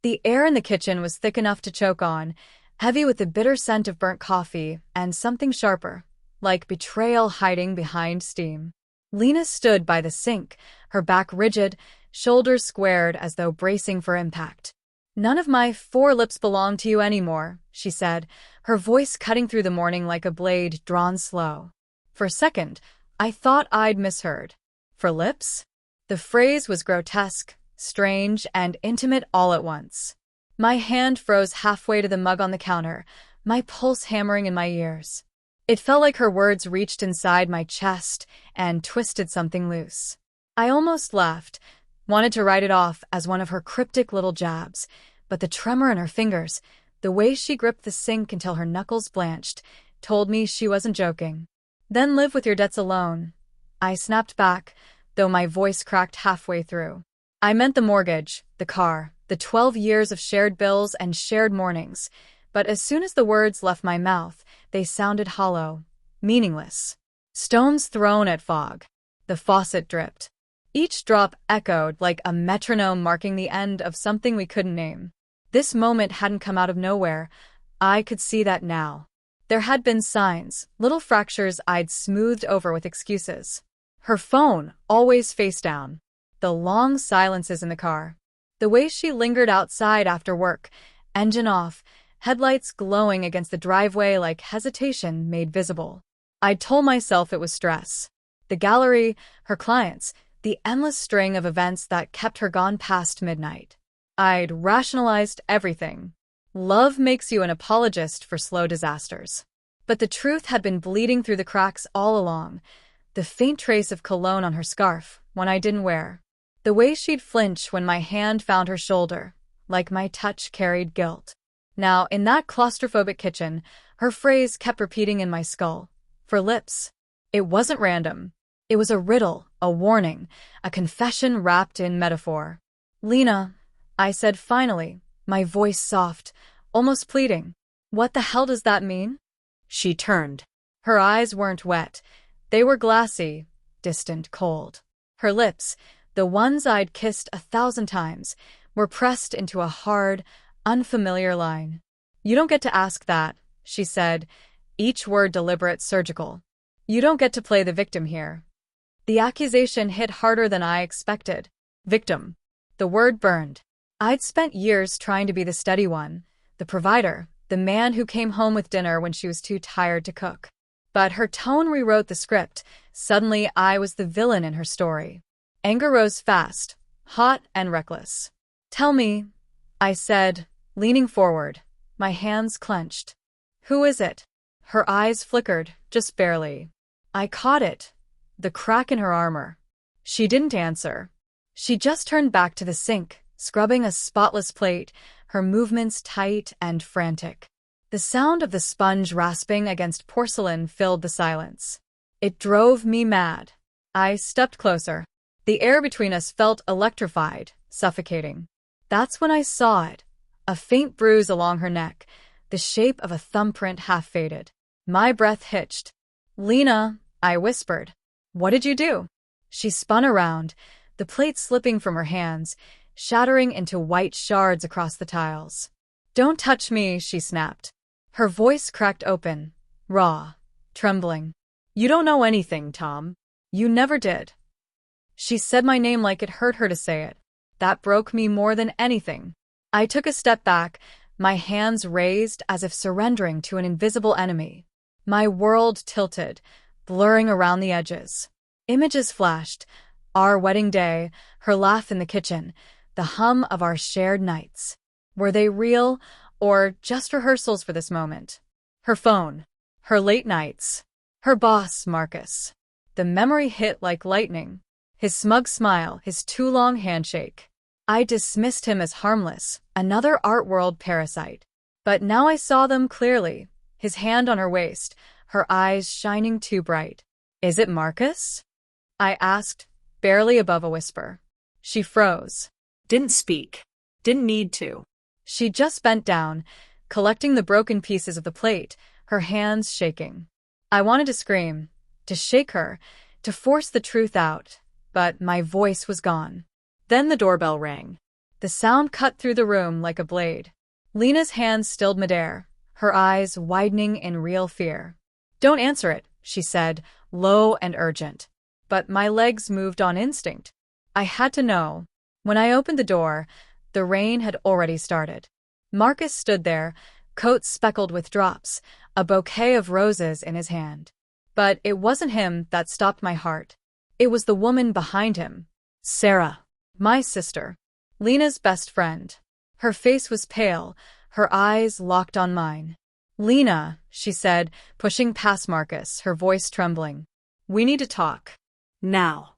The air in the kitchen was thick enough to choke on, heavy with the bitter scent of burnt coffee and something sharper, like betrayal hiding behind steam. Lena stood by the sink, her back rigid, shoulders squared as though bracing for impact. "None of my 4 lips belong to you anymore," she said, her voice cutting through the morning like a blade drawn slow. For a second, I thought I'd misheard. 4 lips? The phrase was grotesque, strange, and intimate all at once. My hand froze halfway to the mug on the counter, my pulse hammering in my ears. It felt like her words reached inside my chest and twisted something loose. I almost laughed, wanted to write it off as one of her cryptic little jabs, but the tremor in her fingers, the way she gripped the sink until her knuckles blanched, told me she wasn't joking. "Then live with your debts alone," I snapped back, though my voice cracked halfway through. I meant the mortgage, the car, the 12 years of shared bills and shared mornings, but as soon as the words left my mouth, they sounded hollow, meaningless. Stones thrown at fog. The faucet dripped. Each drop echoed like a metronome marking the end of something we couldn't name. This moment hadn't come out of nowhere. I could see that now. There had been signs, little fractures I'd smoothed over with excuses. Her phone, always face down. The long silences in the car. The way she lingered outside after work, engine off, headlights glowing against the driveway like hesitation made visible. I'd told myself it was stress. The gallery, her clients, the endless string of events that kept her gone past midnight. I'd rationalized everything. Love makes you an apologist for slow disasters. But the truth had been bleeding through the cracks all along. The faint trace of cologne on her scarf, one I didn't wear. The way she'd flinch when my hand found her shoulder, like my touch carried guilt. Now, in that claustrophobic kitchen, her phrase kept repeating in my skull. "For lips." It wasn't random. It was a riddle, a warning, a confession wrapped in metaphor. "Lena," I said finally, my voice soft, almost pleading. "What the hell does that mean?" She turned. Her eyes weren't wet. They were glassy, distant, cold. Her lips, the ones I'd kissed 1,000 times, were pressed into a hard, unfamiliar line. "You don't get to ask that," she said, each word deliberate, surgical. "You don't get to play the victim here." The accusation hit harder than I expected. Victim. The word burned. I'd spent years trying to be the steady one, the provider, the man who came home with dinner when she was too tired to cook. But her tone rewrote the script. Suddenly, I was the villain in her story. Anger rose fast, hot and reckless. "Tell me," I said, leaning forward, my hands clenched. "Who is it?" Her eyes flickered, just barely. I caught it, the crack in her armor. She didn't answer. She just turned back to the sink, scrubbing a spotless plate, her movements tight and frantic. The sound of the sponge rasping against porcelain filled the silence. It drove me mad. I stepped closer. The air between us felt electrified, suffocating. That's when I saw it. A faint bruise along her neck, the shape of a thumbprint half-faded. My breath hitched. "Lena," I whispered. "What did you do?" She spun around, the plate slipping from her hands, shattering into white shards across the tiles. "Don't touch me," she snapped. Her voice cracked open, raw, trembling. "You don't know anything, Tom. You never did." She said my name like it hurt her to say it. That broke me more than anything. I took a step back, my hands raised as if surrendering to an invisible enemy. My world tilted, blurring around the edges. Images flashed. Our wedding day, her laugh in the kitchen, the hum of our shared nights. Were they real, or just rehearsals for this moment? Her phone. Her late nights. Her boss, Marcus. The memory hit like lightning. His smug smile, his too long handshake. I dismissed him as harmless, another art world parasite. But now I saw them clearly. His hand on her waist, her eyes shining too bright. "Is it Marcus?" I asked, barely above a whisper. She froze. Didn't speak. Didn't need to. She just bent down, collecting the broken pieces of the plate, her hands shaking. I wanted to scream, to shake her, to force the truth out, but my voice was gone. Then the doorbell rang. The sound cut through the room like a blade. Lena's hands stilled midair, her eyes widening in real fear. "Don't answer it," she said, low and urgent. But my legs moved on instinct. I had to know. When I opened the door, the rain had already started. Marcus stood there, coat speckled with drops, a bouquet of roses in his hand. But it wasn't him that stopped my heart. It was the woman behind him. Sarah. My sister. Lena's best friend. Her face was pale, her eyes locked on mine. "Lena," she said, pushing past Marcus, her voice trembling. "We need to talk. Now."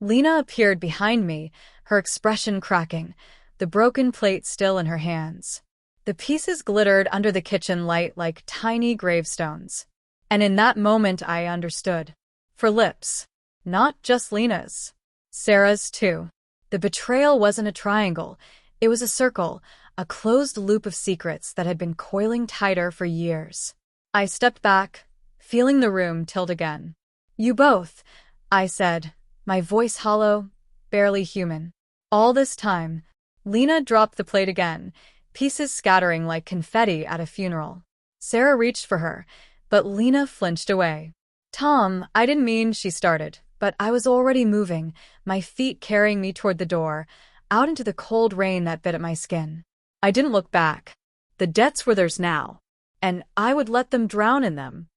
Lena appeared behind me, her expression cracking, the broken plate still in her hands. The pieces glittered under the kitchen light like tiny gravestones. And in that moment I understood. For lips. Not just Lena's. Sarah's too. The betrayal wasn't a triangle. It was a circle, a closed loop of secrets that had been coiling tighter for years. I stepped back, feeling the room tilt again. "You both," I said, my voice hollow, barely human. All this time, Lena dropped the plate again, pieces scattering like confetti at a funeral. Sarah reached for her, but Lena flinched away. "Tom, I didn't mean," she started, but I was already moving, my feet carrying me toward the door, out into the cold rain that bit at my skin. I didn't look back. The debts were theirs now, and I would let them drown in them.